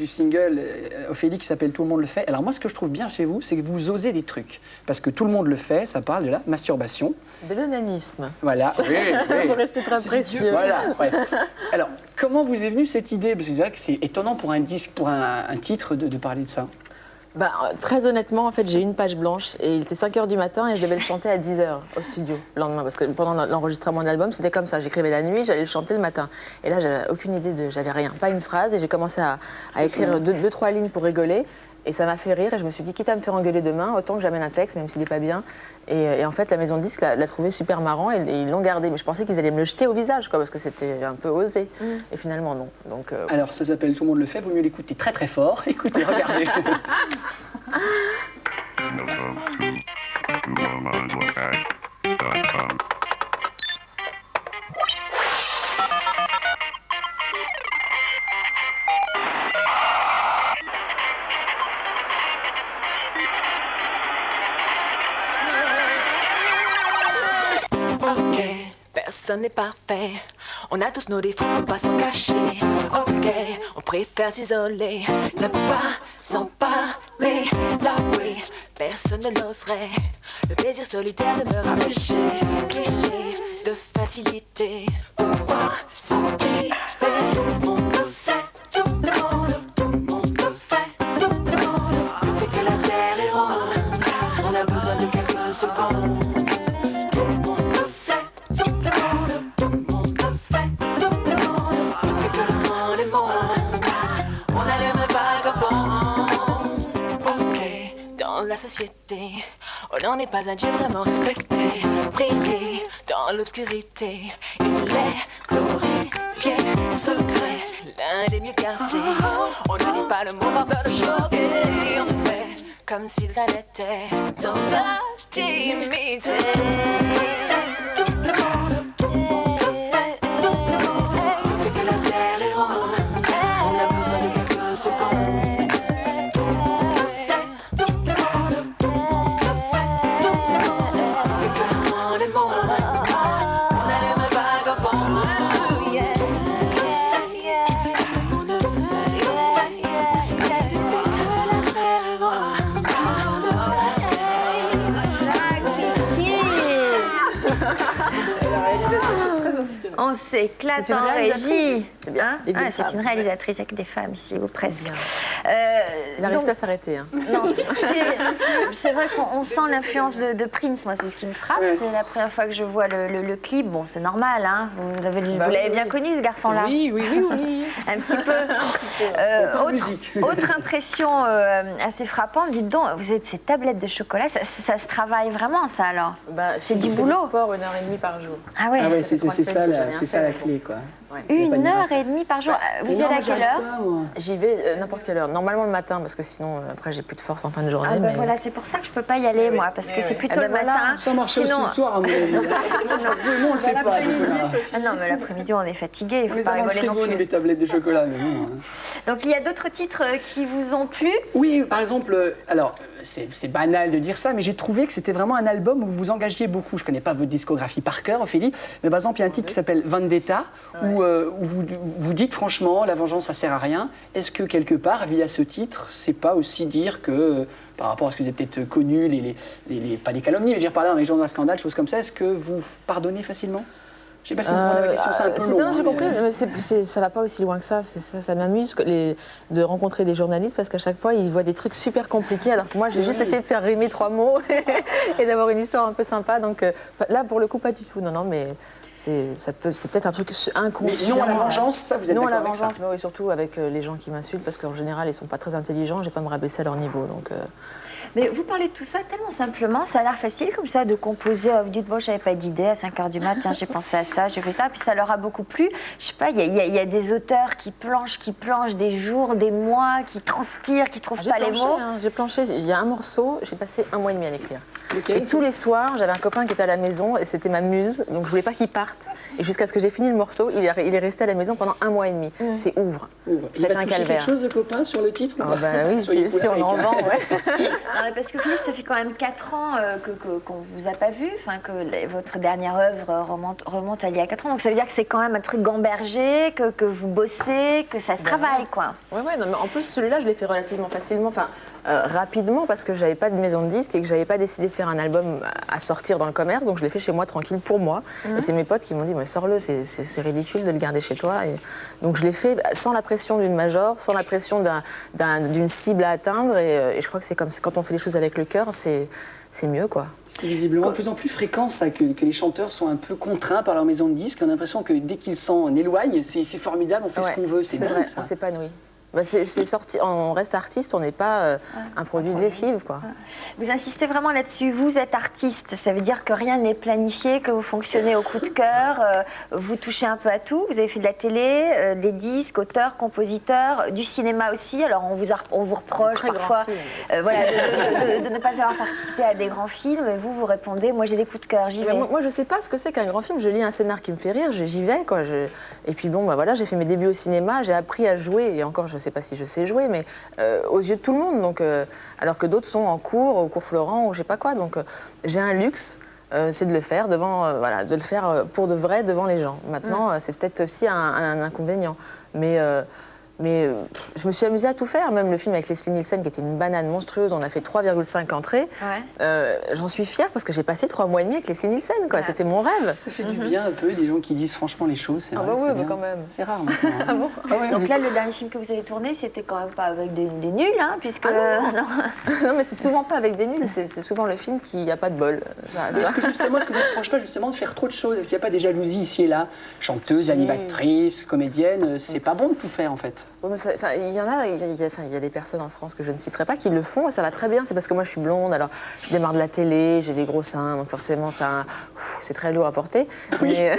du single Ophélie qui s'appelle Tout le monde le fait. Alors moi, ce que je trouve bien chez vous, c'est que vous osez des trucs. Parce que tout le monde le fait, ça parle de la masturbation. De l'onanisme. Voilà, oui, oui. Vous restez très précieux. Voilà, ouais. Alors, comment vous est venue cette idée? Parce que c'est vrai que c'est étonnant pour un disque, pour un titre de parler de ça. Bah, très honnêtement, en fait, j'ai eu une page blanche et il était 5 h du matin et je devais le chanter à 10 h au studio le lendemain. Parce que pendant l'enregistrement de l'album, c'était comme ça. J'écrivais la nuit, j'allais le chanter le matin. Et là, j'avais aucune idée j'avais rien, pas une phrase. Et j'ai commencé à écrire 2-3 lignes pour rigoler. Et ça m'a fait rire et je me suis dit, quitte à me faire engueuler demain, autant que j'amène un texte, même s'il n'est pas bien. Et en fait, la maison de disque l'a trouvé super marrant et ils l'ont gardé. Mais je pensais qu'ils allaient me le jeter au visage, quoi, parce que c'était un peu osé. Et finalement, non. Donc, alors, ça s'appelle Tout le monde le fait, vaut mieux l'écouter très très fort. Écoutez, regardez. Personne n'est parfait, on a tous nos défauts, faut pas s'en cacher. Ok, on préfère s'isoler, ne pas s'en parler. Là oui, personne ne l'oserait. Le plaisir solitaire demeure un péché. Cliché de facilité, pouvoir s'en priver. Tout le monde le sait, tout le monde le fait. Tout le monde depuis que la terre est ronde, on a besoin de quelques secondes. La société, on n'est pas un Dieu vraiment respecté. Briller dans l'obscurité, il est glorifié, secret, l'un des mieux gardés. On ne dit pas le mot par peur de choquer. On fait comme si rien n'était dans l'intimité. Depuis que la terre est ronde, on a besoin de quelques secondes. On s'éclate en régie. C'est bien. Hein, c'est une réalisatrice avec des femmes ici, ou presque. Il n'arrive pas à s'arrêter. Hein. Non, c'est vrai qu'on sent l'influence de Prince, moi, c'est ce qui me frappe. Ouais. C'est la première fois que je vois le clip. Bon, c'est normal, hein. Vous l'avez bien connu, ce garçon-là. Oui. Un petit peu. Autre impression assez frappante, dites donc, vous avez ces tablettes de chocolat, ça se travaille vraiment, ça, alors? C'est du boulot. Sport 1h30 par jour. Ah ouais, c'est ça la clé, quoi. Ouais. 1h30 par jour. Vous y allez à quelle heure? J'y vais n'importe quelle heure. Normalement le matin, parce que sinon, après, j'ai plus de force en fin de journée. Ah ben voilà, c'est pour ça que je peux pas y aller, moi, parce que c'est plutôt le matin. Ça marche aussi le soir, à mon avis. Nous, on le fait pas. Ah non, mais l'après-midi, on est fatigué. Il faut pas rigoler non plus. Les tablettes de chocolat, mais non. Donc, il y a d'autres titres qui vous ont plu? Oui, par exemple, alors, c'est banal de dire ça, mais j'ai trouvé que c'était vraiment un album où vous vous engagiez beaucoup. Je connais pas votre discographie par cœur, Ophélie, mais par exemple, il y a un titre qui s'appelle Vendetta, où vous dites franchement, la vengeance, ça sert à rien. Est-ce que quelque part, via ce titre, c'est pas aussi dire que, par rapport à ce que vous avez peut-être connu, pas les calomnies, mais dire par là dans les journaux à scandale, choses comme ça, est-ce que vous pardonnez facilement? Je sais pas si vous comprenez la question, c'est un peu long. Non, j'ai compris, mais ça va pas aussi loin que ça. Ça m'amuse de rencontrer des journalistes parce qu'à chaque fois, ils voient des trucs super compliqués. Alors que moi, j'ai juste essayé de faire rimer 3 mots et d'avoir une histoire un peu sympa. Donc là, pour le coup, pas du tout. Non, mais c'est peut-être un truc inconscient. Mais non à la vengeance, ça, vous êtes d'accord avec ça? Non à la vengeance, mais oui, surtout avec les gens qui m'insultent parce qu'en général, ils sont pas très intelligents. Je vais pas me rabaisser à leur niveau. Donc. Mais vous parlez de tout ça tellement simplement, ça a l'air facile comme ça de composer. Vous dites, bon, j'avais pas d'idée à 5 h du mat, tiens, j'ai pensé à ça, j'ai fait ça, puis ça leur a beaucoup plu. Je sais pas, il y a des auteurs qui planchent des jours, des mois, qui transpirent, qui trouvent pas les mots. J'ai planché, il y a un morceau, j'ai passé 1 mois et demi à l'écrire. Okay. Et tous les soirs, j'avais un copain qui était à la maison et c'était ma muse, donc je voulais pas qu'il parte. Et jusqu'à ce que j'ai fini le morceau, il est resté à la maison pendant 1 mois et demi. C'est ouvre. C'était un calvaire. Quelque chose de copain sur le titre? Bah oui, si on en vend, ouais. mais parce que Philippe, ça fait quand même 4 ans qu'on ne vous a pas vu, enfin que votre dernière œuvre remonte à il y a 4 ans. Donc ça veut dire que c'est quand même un truc gambergé, que vous bossez, que ça se travaille, quoi. Ouais, non, mais en plus, celui-là, je l'ai fait relativement facilement, enfin, rapidement, parce que j'avais pas de maison de disques et que j'avais pas décidé de faire un album à sortir dans le commerce, donc je l'ai fait chez moi tranquille pour moi. Et c'est mes potes qui m'ont dit, mais sors-le, c'est ridicule de le garder chez toi. Et donc je l'ai fait sans la pression d'une major, sans la pression d'une cible à atteindre, et je crois que c'est comme quand on fait les choses avec le cœur, c'est mieux, quoi. C'est visiblement de plus en plus fréquent, ça, que les chanteurs sont un peu contraints par leur maison de disques. On a l'impression que dès qu'ils s'en éloignent, c'est formidable, on fait ce qu'on veut. C'est vrai, dingue, ça. on s'épanouit. Bah c'est sorti, on reste artiste, on n'est pas un produit de lessive, quoi. Vous insistez vraiment là-dessus, vous êtes artiste, ça veut dire que rien n'est planifié, que vous fonctionnez au coup de cœur, vous touchez un peu à tout, vous avez fait de la télé, des disques, auteur, compositeur, du cinéma aussi, alors on vous reproche parfois de ne pas avoir participé à des grands films, et vous répondez, moi j'ai des coups de cœur, j'y vais. Moi je sais pas ce que c'est qu'un grand film, je lis un scénar qui me fait rire, j'y vais, quoi. Et puis bon, bah voilà, j'ai fait mes débuts au cinéma, j'ai appris à jouer, et encore je sais pas si je sais jouer, mais aux yeux de tout le monde, donc, alors que d'autres sont en cours, au cours Florent, ou je sais pas quoi, donc j'ai un luxe, c'est de le faire devant, de le faire pour de vrai devant les gens. Maintenant, c'est peut-être aussi un inconvénient, mais je me suis amusée à tout faire, même le film avec Leslie Nielsen qui était une banane monstrueuse, on a fait 3,5 entrées. J'en suis fière parce que j'ai passé 3 mois et demi avec Leslie Nielsen, quoi. C'était mon rêve. Ça fait du bien un peu, des gens qui disent franchement les choses, c'est vrai. Bah oui, c'est mais bien. quand même. C'est rare maintenant. Hein. Ah bon Donc là, le dernier film que vous avez tourné, c'était quand même pas avec des nuls, hein, puisque... Non, mais c'est souvent pas avec des nuls, c'est souvent le film qui n'a pas de bol. Est-ce que justement, est-ce que vous ne reprochez pas justement de faire trop de choses? Est-ce qu'il n'y a pas des jalousies ici et là? Chanteuse, animatrice, comédienne, c'est pas bon de tout faire en fait. Oui, mais il y a des personnes en France que je ne citerai pas qui le font et ça va très bien. C'est parce que moi je suis blonde, alors je démarre de la télé, j'ai des gros seins, donc forcément ça, c'est très lourd à porter. Oui. Mais,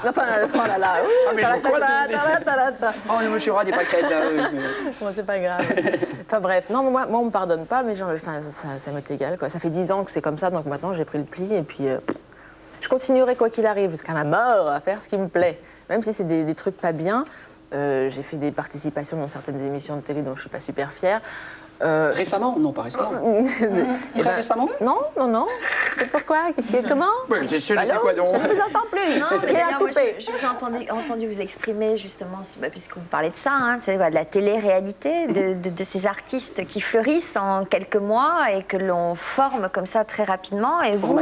enfin, oh là là, mais je crois oh, mais moi je suis roi des pâquerettes. Bon, c'est pas grave. Enfin bref, non, moi on me pardonne pas, mais genre, ça m'est égal, quoi. Ça fait 10 ans que c'est comme ça, donc maintenant j'ai pris le pli et puis je continuerai quoi qu'il arrive jusqu'à ma mort à faire ce qui me plaît, même si c'est des trucs pas bien. J'ai fait des participations dans certaines émissions de télé dont je suis pas super fière. Récemment? Non, pas récemment. Très récemment? Non. C'est pourquoi? Comment? Je sais quoi donc? Je ne vous entends plus. Non, mais d'ailleurs, moi, je vous ai entendu vous exprimer justement, puisque vous parlez de ça, hein, c'est de la télé-réalité, de ces artistes qui fleurissent en quelques mois et que l'on forme comme ça très rapidement. Et vous,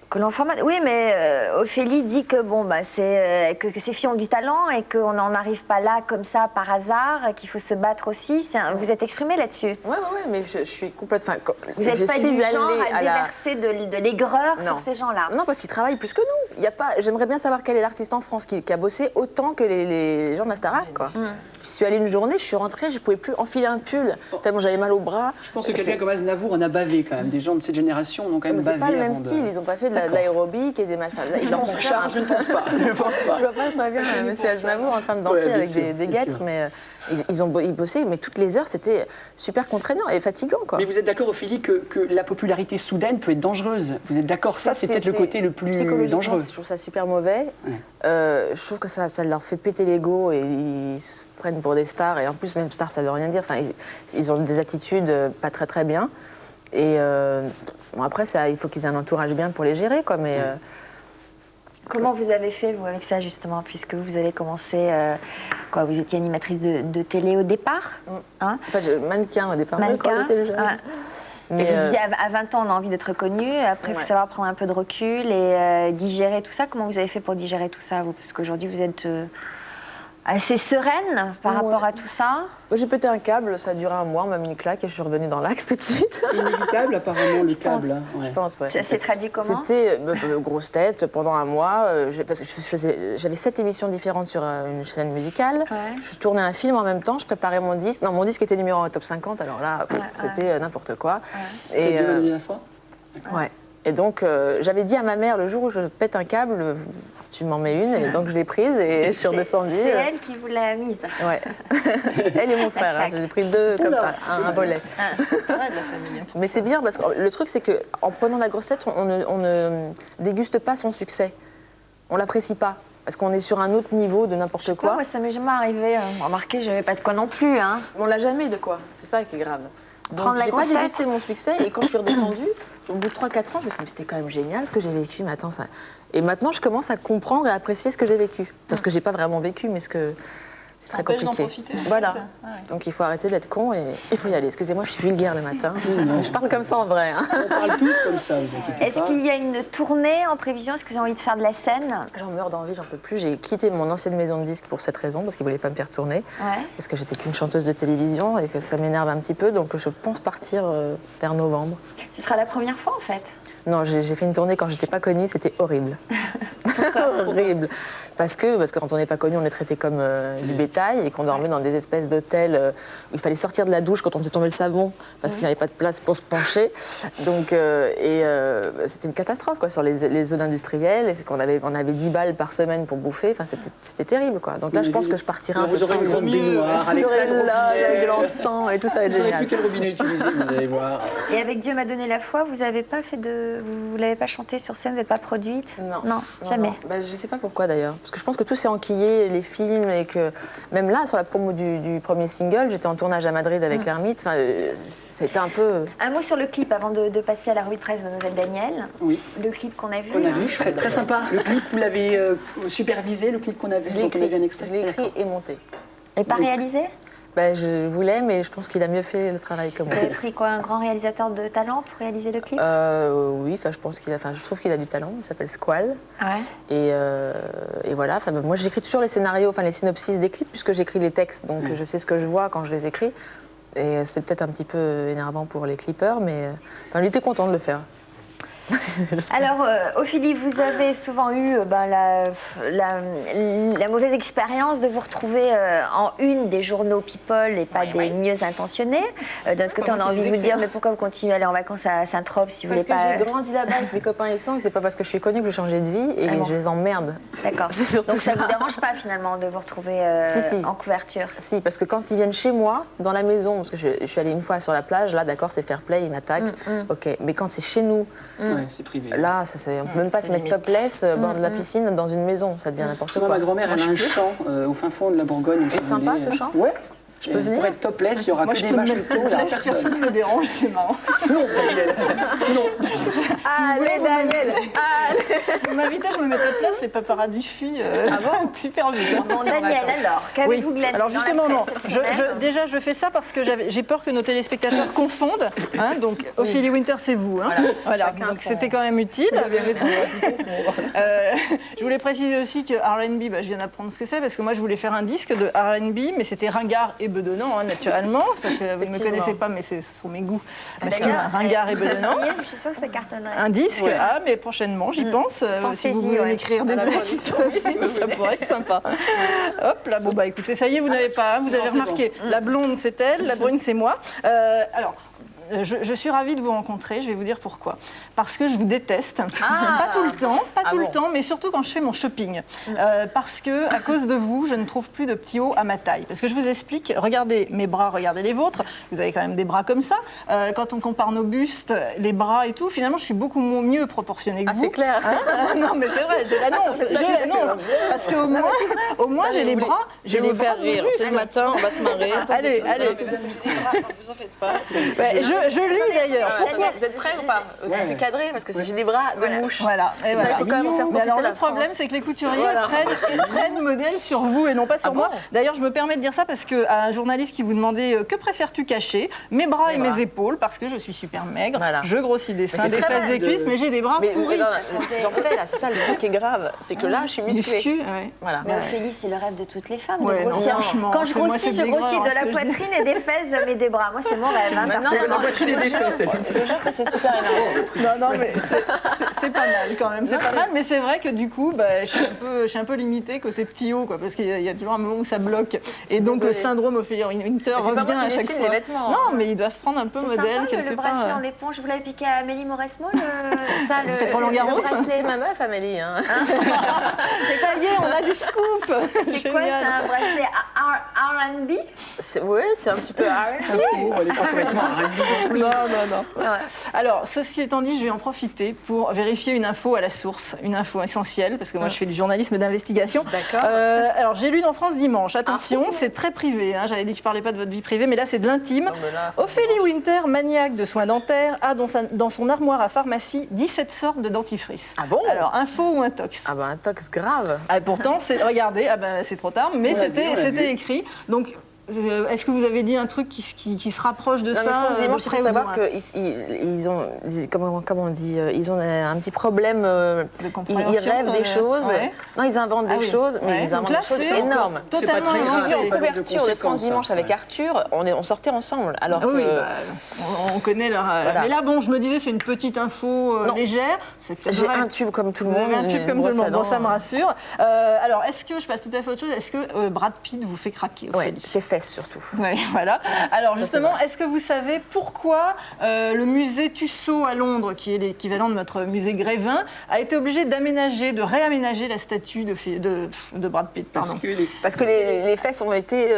que l'on formate. Oui, mais Ophélie dit que bon, bah, que ces filles ont du talent et qu'on n'en arrive pas là comme ça par hasard, qu'il faut se battre aussi. Vous êtes exprimé là-dessus? Oui, mais je suis complètement. Vous n'êtes pas du genre à déverser de l'aigreur sur ces gens-là? Non, parce qu'ils travaillent plus que nous. J'aimerais bien savoir quel est l'artiste en France qui a bossé autant que les gens de la Starac, quoi. Je suis allée une journée, je suis rentrée, je ne pouvais plus enfiler un pull, tellement j'avais mal au bras. Je pense que quelqu'un comme Aznavour en a bavé quand même. Des gens de cette génération ont quand même bavé. C'est pas le même style, ils n'ont pas fait de l'aérobique et des machins. Je ne pense pas. Je vois pas très bien monsieur Aznavour en train de danser avec des guêtres, mais ils bossaient, mais toutes les heures, c'était super contraignant et fatigant, quoi. Mais vous êtes d'accord, Ophélie, que la popularité soudaine peut être dangereuse? Vous êtes d'accord? Ça, c'est peut-être le côté le plus dangereux. Je trouve ça super mauvais. Je trouve que ça leur fait péter l'ego et ils se prennent pour des stars. Et en plus, même stars, ça veut rien dire. Enfin, ils ont des attitudes pas très très bien. Et bon, après, il faut qu'ils aient un entourage bien pour les gérer, quoi. Mais comment vous avez fait, vous, avec ça, justement, puisque vous avez commencé, vous étiez animatrice de télé au départ, hein? Enfin, mannequin au départ, mannequin, quand j'étais jeune. Mais et vous disiez, à 20 ans, on a envie d'être connu, après, il faut savoir prendre un peu de recul et digérer tout ça. Comment vous avez fait pour digérer tout ça, vous? Parce qu'aujourd'hui, vous êtes assez sereine par rapport à tout ça. J'ai pété un câble, ça a duré un mois, on m'a mis une claque et je suis revenue dans l'axe tout de suite. C'est inévitable apparemment le câble. Je pense, ouais. Ça s'est traduit comment? C'était grosse tête pendant un mois, parce que j'avais 7 émissions différentes sur une chaîne musicale. Je tournais un film en même temps, je préparais mon disque. Non, mon disque était numéro 1 au top 50, alors là, c'était n'importe quoi. C'était la dernière fois? Ouais. Et donc, j'avais dit à ma mère, le jour où je pète un câble, tu m'en mets une, et donc je l'ai prise et je suis redescendue. C'est elle qui vous l'a mise? Ouais. Elle et mon frère, hein, j'ai pris 2 comme ça, un volet. Mais c'est bien, parce que le truc, c'est qu'en prenant la grosse tête, on ne déguste pas son succès. On l'apprécie pas. Parce qu'on est sur un autre niveau de n'importe quoi. Moi, ça m'est jamais arrivé. Remarquez, j'avais pas de quoi non plus. Hein. On l'a jamais de quoi. C'est ça qui est grave. Donc, Prendre la j'ai pas grosse tête. dégusté mon succès. Et quand je suis redescendue, au bout de 3-4 ans, je me suis dit, c'était quand même génial ce que j'ai vécu. Mais attends, ça... Et maintenant, je commence à comprendre et à apprécier ce que j'ai vécu. Parce que j'ai pas vraiment vécu, mais c'est très empêche d'en compliqué. profiter, en fait. Voilà. Ah ouais. Donc il faut arrêter d'être con et il faut y aller. Excusez-moi, je suis vulgaire le matin. Je parle comme ça en vrai. Hein. On parle tous comme ça, vous inquiétez Est-ce pas. qu'il y a une tournée en prévision? Est-ce que vous avez envie de faire de la scène? J'en meurs d'envie, j'en peux plus. J'ai quitté mon ancienne maison de disques pour cette raison, parce qu'ils voulaient pas me faire tourner. Ouais. Parce que j'étais qu'une chanteuse de télévision et que ça m'énerve un petit peu. Donc je pense partir vers novembre. Ce sera la première fois en fait. Non, j'ai fait une tournée quand j'étais pas connue, c'était horrible. Horrible. Parce que quand on n'est pas connu, on est traité comme du bétail et qu'on dormait dans des espèces d'hôtels où il fallait sortir de la douche quand on faisait tomber le savon parce qu'il n'y avait pas de place pour se pencher. Donc, c'était une catastrophe quoi, sur les zones industrielles. Et on avait 10 balles par semaine pour bouffer. Enfin, c'était terrible. Quoi. Donc là, je pense que je partirai un peu Vous aurez une grande baignoire avec plein de J'aurai là, robinets. avec de l'encens et tout ça va être Vous savez génial. plus quel robinet utiliser, vous allez voir. Et avec Dieu m'a donné la foi, vous avez pas fait de, vous l'avez pas chanté sur scène, vous n'êtes pas produite? Non, jamais. non. Bah, je sais pas pourquoi d'ailleurs. Parce que je pense que tout s'est enquillé, les films, et que même là, sur la promo du premier single, j'étais en tournage à Madrid avec l'Ermite. Enfin, c'était un peu. Un mot sur le clip avant de passer à la revue de presse de Mademoiselle Daniel. Oui. Le clip qu'on a vu. On a vu, très, très sympa. Le clip, vous l'avez supervisé, le clip qu'on a vu, Je l'ai donc on a vu un écrit, extrait. je l'ai écrit et monté. Et pas réalisé? Bah, je voulais, mais je pense qu'il a mieux fait le travail que moi. Vous avez pris quoi, un grand réalisateur de talent pour réaliser le clip? Oui, je pense je trouve qu'il a du talent. Il s'appelle Squall. Ouais. Et voilà. Enfin, moi, j'écris toujours les scénarios, les synopsis des clips, puisque j'écris les textes. Donc, je sais ce que je vois quand je les écris. Et c'est peut-être un petit peu énervant pour les clippers, mais il était content de le faire. Alors, Ophélie, vous avez souvent eu la mauvaise expérience de vous retrouver en une des journaux People et pas des mieux intentionnés. D'un autre côté, on a envie de vous dire, mais pourquoi vous continuez à aller en vacances à Saint-Trope si vous Parce voulez que pas... j'ai grandi là-bas avec mes copains et sang, et c'est pas parce que je suis connue que je changeais de vie, et Ah bon. je les emmerde. D'accord. C'est surtout Donc ça ça. vous dérange pas finalement de vous retrouver Si. en couverture? Si, parce que quand ils viennent chez moi, dans la maison, parce que je suis allée une fois sur la plage, là, d'accord, c'est fair play, ils m'attaquent, ok. Mais quand c'est chez nous, Ouais, c'est privé. là, on peut même pas se mettre topless au bord de la piscine dans une maison, ça devient n'importe Moi, quoi. ma grand-mère, elle a un champ au fin fond de la Bourgogne. C'est sympa, ce champ? Ouais. Je peux venir? Pour être topless, il y aura Moi, que je des peux vaches me autour, il n'y aura personne. Personne ne me dérange, c'est marrant. Non, Daniel. Non. Allez, Daniel! Vous m'invitez, je me mets à ta place, les paparazzi fuient. Super vite. Bon, Daniel, alors, qu'avez-vous glané Alors dans la justement, non. presse cette semaine Déjà, je fais ça parce que j'ai peur que nos téléspectateurs confondent. Hein, donc, Ophélie Winter, c'est vous. Hein. Voilà. Chacun Donc, son- c'était quand même utile. Je voulais préciser aussi que R&B, je viens d'apprendre ce que c'est parce que moi, je voulais faire un disque de R&B, mais c'était ringard et bedonnant, hein, naturellement, parce que vous ne me connaissez pas, mais ce sont mes goûts. D'ailleurs, Ringard et bedonnant. je suis sûre que ça cartonnerait. Un disque, mais prochainement, j'y pense. Si Pensez-y, vous voulez ouais. m'écrire des textes, ça pourrait être sympa. Hop là, bon écoutez, ça y est, vous n'avez pas, vous avez c'est remarqué. La blonde, c'est elle, la brune, c'est moi. Alors. Je suis ravie de vous rencontrer, je vais vous dire pourquoi. Parce que je vous déteste. Pas tout le temps, le temps, mais surtout quand je fais mon shopping. Parce que, à cause de vous, je ne trouve plus de petits hauts à ma taille. Parce que je vous explique, regardez mes bras, regardez les vôtres. Vous avez quand même des bras comme ça. Quand on compare nos bustes, les bras et tout, finalement, je suis beaucoup mieux proportionnée que vous. C'est clair. Non, mais c'est vrai, je l'annonce. Je l'annonce. Parce qu'au moins, j'ai les bras. J'ai les bras de muscles. C'est le matin, on va se marrer. Allez. Vous en faites pas. Je lis d'ailleurs. Vous êtes prêts ou pas? C'est cadré parce que j'ai des bras de mouche. Voilà. Et voilà. Il faut quand même en faire Mais profiter alors la le problème, France. c'est que les couturiers Voilà. prennent modèle sur vous et non pas sur moi. bon? D'ailleurs, je me permets de dire ça parce qu'à un journaliste qui vous demandait que préfères-tu cacher, mes bras et mes épaules, parce que je suis super maigre, Voilà. je grossis des seins, c'est des très fesses, mal des cuisses, mais j'ai des bras Mais pourris. j'en fais là, c'est ça le truc qui est grave, c'est que là, je suis musclée. Muscu, ouais. Voilà. Mais Ophélie, c'est le rêve de toutes les femmes Ouais, de non, grossir. franchement, Quand je moi, grossis, c'est je grossis dégueulasse de ce la que je dis. poitrine et des fesses, jamais des bras. Moi, c'est mon rêve. Hein, Non, personnellement. Je jure que c'est super énervant. Non, mais c'est pas mal quand même. C'est pas mal, mais c'est vrai que du coup, je suis un peu limitée côté petit haut, quoi, parce qu'il y a toujours un moment où ça bloque. Et donc le syndrome Ophélie Winter c'est pas revient moi qui à chaque dessine fois. les vêtements. Non, mais ils doivent prendre un peu C'est modèle sympa, quelque le bracelet part. en éponge. Vous l'avez piqué à Amélie Mauresmo, ça, le faites Roland Garros, le bracelet. C'est ma meuf, Amélie. Hein. Ça y est, on a du scoop. C'est quoi, c'est Génial. un bracelet R&B? Oui, c'est un petit peu hard. Oh, elle n'est pas complètement arrêtée. Non. Alors, ceci étant dit, je vais en profiter pour vérifier vérifier une info à la source, une info essentielle, parce que moi je fais du journalisme d'investigation. D'accord. Alors j'ai lu dans France Dimanche, attention, c'est très privé, hein, j'avais dit que je parlais pas de votre vie privée, mais là c'est de l'intime. Ophélie Winter, maniaque de soins dentaires, a dans son armoire à pharmacie 17 sortes de dentifrice. Ah bon? Alors info ou intox? Ah bah un tox grave. Ah, pourtant, regardez, c'est trop tard, mais On l'a vu. c'était écrit. Donc, est-ce que vous avez dit un truc qui se rapproche de Non, mais ça France Dimanche, de il près faut ou de savoir loin qu'ils ont, comment on dit, ils ont un petit problème, de ils compréhension rêvent des choses, ouais. non ils inventent des Ah oui. choses, mais Ouais. ils Donc inventent là, des choses c'est énormes. C'est pas totalement très grave, En inventé. c'est pas couverture de France conséquences, Dimanche ça. avec Arthur, on sortait ensemble, alors Ah oui, que... on connaît leur. Voilà. Mais là, bon, je me disais, c'est une petite info Non. légère. C'est J'ai vrai. un tube comme tout le Vous monde. avez un tube une comme tout le brosse à monde, bon, dents. ça me rassure. Alors, est-ce que, je passe tout à fait à autre chose, est-ce que Brad Pitt vous fait craquer, Ouais, Ophélie? ses fesses surtout. Oui, voilà. Alors justement, vrai. est-ce que vous savez pourquoi le musée Tussaud à Londres, qui est l'équivalent de notre musée Grévin, a été obligé de réaménager la statue de Brad Pitt, pardon. Parce que les fesses ont été...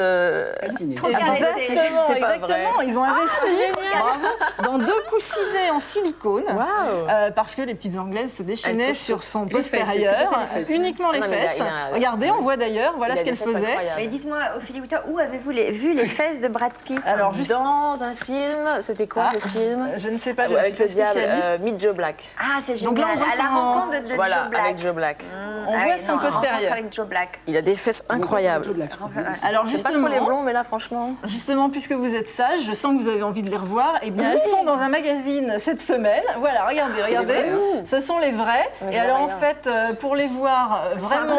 Patiné. Exactement, C'est pas vrai. Ils ont investi dans 2 coussinets en silicone. Waouh. Parce que les petites Anglaises se déchaînaient Elles sur son Les fesses, postérieur, c'était les fesses. uniquement les Non, mais fesses. il a- Regardez, on voit d'ailleurs, voilà Il a ce qu'elle des fesses faisait. incroyables. Mais dites-moi, Ophélie Winter, où avez-vous vu les fesses de Brad Pitt? Alors, juste, Dans un film, c'était quoi ce film je ne sais pas, je ne suis Avec pas le diable, spécialiste. Meet Joe Black. Ah, c'est Donc là, génial. on voit À la son- rencontre de Voilà, Joe Black. avec Joe Black. On voit son postérieur. Rencontre avec Joe Black. Il a des fesses incroyables. Alors J'aime pas trop les justement, blonds, mais là, franchement... Justement, puisque vous êtes sage, je sens que vous avez envie de les revoir. Eh bien, elles sont dans un magazine cette semaine. Voilà, regardez. les vrais, hein. Ce sont les vrais. Mais Et je alors, vois en fait, pour les voir vraiment...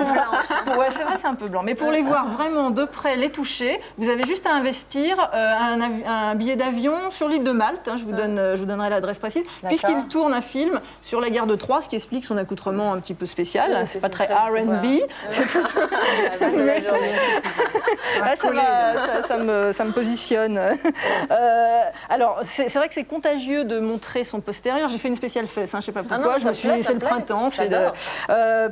Ouais, c'est vrai, c'est un peu blanc. Mais pour les voir vraiment de près, les toucher, vous avez juste à investir un billet d'avion sur l'île de Malte. Hein, je vous donnerai l'adresse précise. Puisqu'il tourne un film sur la guerre de Troie, ce qui explique son accoutrement un petit peu spécial. Oui, C'est pas très R&B. Mais ça me positionne. Alors, c'est vrai que c'est contagieux de montrer son postérieur. J'ai fait une spéciale fesse, hein, je sais pas pourquoi. non, C'est le printemps.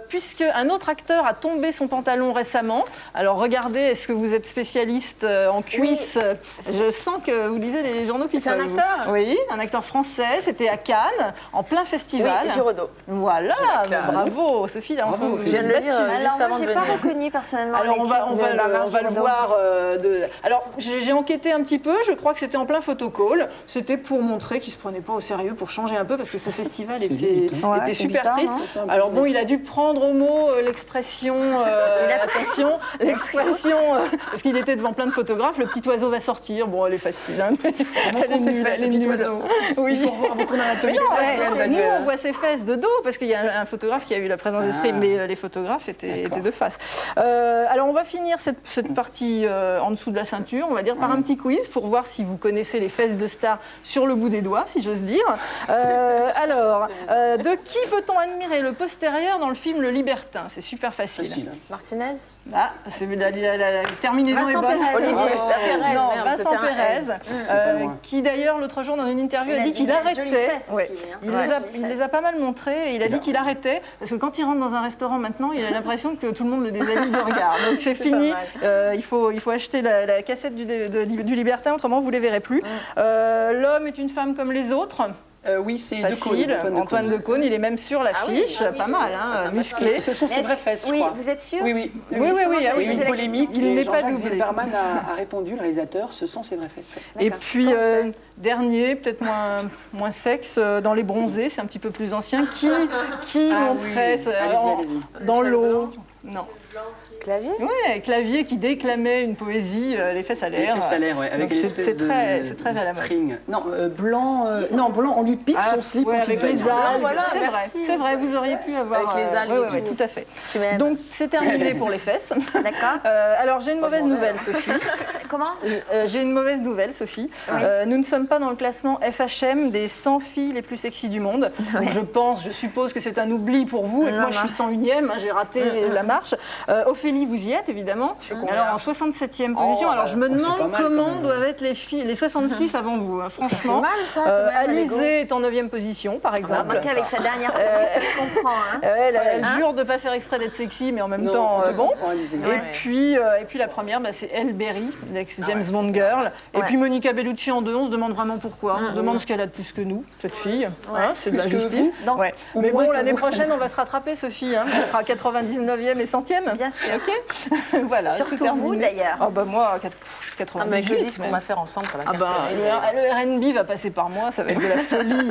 Puisque un autre acteur a tombé son pantalon récemment. Alors, regardez, est-ce que vous êtes spécialiste en cuisses? Je sens que vous lisez les journaux People. C'est un acteur? Oui, un acteur français. C'était à Cannes, en plein festival. Oui, Giraudot. Voilà, classe. bravo, Sophie. Là, Bravo, vous Ophélie. Je viens de le lire Alors, juste moi, avant de j'ai pas venir. reconnu personnellement. Alors les on va cuisses de Barbara le Giraudot. voir. Alors j'ai enquêté un petit peu, je crois que c'était en plein photocall. C'était pour montrer qu'il ne se prenait pas au sérieux, pour changer un peu, parce que ce festival était vite, Ouais, était c'est super bizarre, triste. hein. Alors bon, il a dû prendre au mot l'expression, attention, l'expression, parce qu'il était devant plein de photographes, le petit oiseau va sortir. Bon, elle est facile, hein, mais elle est nulle, elle est nulle. Oui. Il faut revoir beaucoup Mais d'anatomie. non, nous on voit ses fesses de dos parce qu'il y a un photographe qui a eu la présence d'esprit, mais les photographes étaient de face. Alors on va finir cette partie en dessous de la ceinture, on va dire par un petit quiz pour voir si vous connaissez les fesses de stars sur le bout des doigts, si j'ose dire. Alors, de qui peut-on admirer le postérieur dans le film Le Libertin? C'est super facile. Facile. Martinez? Ah, la terminaison est Vincent bonne. Pérez. Olivier Oh, Pérez, non, merde, Vincent c'était un Pérez, pas loin. qui d'ailleurs l'autre jour dans une interview a dit qu'il Il a des jolies arrêtait. fesses Ouais. aussi, hein. Il, Ouais, les a pas mal montrées et il a dit qu'il arrêtait parce que quand il rentre dans un restaurant maintenant, il a l'impression que tout le monde le déshabille du regard. Donc c'est fini. Il faut acheter la cassette du Libertin, autrement vous les verrez plus. L'homme est une femme comme les autres. Oui, c'est Facile. Antoine Decaune, il est même sur l'affiche, pas mal, hein, musclé. Ce sont ses vraies fesses, je Oui, crois. vous êtes sûr? Oui, oui. Oui, Il y a eu posé une la polémique. question. Il n'est pas Jean-Jacques doublé. Zilberman a répondu, le réalisateur, ce sont ses vraies fesses. Et D'accord. puis, dernier, peut-être moins sexe, dans Les Bronzés, c'est un petit peu plus ancien, qui montrait Allez-y. dans l'eau. Non. Clavier? Ouais, Clavier qui déclamait une poésie, les fesses à l'air. Les fesses à l'air, ouais, avec Donc une c'est espèce très de à la mode. string. Non, blanc, on lui pique son slip. Ouais, pour avec qu'il se les baigne. algues. Voilà, c'est merci. vrai, c'est vrai, vous auriez pu avoir. Avec les algues ouais, et ouais, tout. tout à fait. Tu m'aimes. Donc c'est terminé pour les fesses. D'accord. Alors j'ai une mauvaise nouvelle, Sophie. Comment? J'ai une mauvaise nouvelle, Sophie. Oui. Nous ne sommes pas dans le classement FHM des 100 filles les plus sexy du monde. Donc je suppose que c'est un oubli pour vous. Et que Non, moi, je suis 101e, hein, j'ai raté la marche. Ophélie Ophélie, vous y êtes évidemment. Alors en 67e position. Alors je me c'est pas demande mal, comment quand même. doivent être les filles, les 66 avant vous, hein, franchement. mal, ça, quand même, Alizée est en 9e position, par On va exemple. manquer avec sa dernière photo, ça se comprend. Hein. Elle jure de ne pas faire exprès d'être sexy, mais en même temps, bon. Ouais. Et puis la première, c'est Elle Berry, l'ex-James Bond Girl. Et puis Monica Bellucci en 2, on se demande vraiment pourquoi. On se demande ce qu'elle a de plus que nous, cette fille. Hein, c'est de la Plus que justice. Donc, Ouais. ou Mais moins bon, que l'année vous. prochaine, on va se rattraper, Sophie. Hein. Elle sera 99e et 100e. Bien sûr. Ok. Voilà. Surtout tout terminé. vous, d'ailleurs. Ah bah moi, Ah, mais 98. avec le disque qu'on même. va faire ensemble, ça va Ah bah, cartonner. le R&B va passer par moi, ça va être de la folie.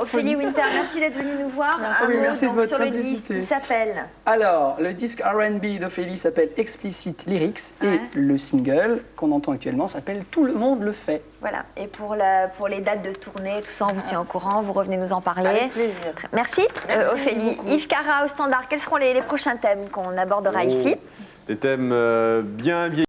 Ophélie Winter, merci d'être venue nous voir. Un Oui, mot, merci de donc, votre sur le disque simplicité. qui s'appelle. Alors, le disque R&B d'Ophélie s'appelle Explicit Lyrics Ouais. et le single qu'on entend actuellement s'appelle Tout le monde le fait. Voilà. Et pour les dates de tournée, tout ça, on vous tient au courant. Vous revenez nous en parler. Avec plaisir. Merci, Ophélie. Yves Cara au standard. Quels seront les prochains thèmes qu'on abordera ici? Des thèmes bien vieillis.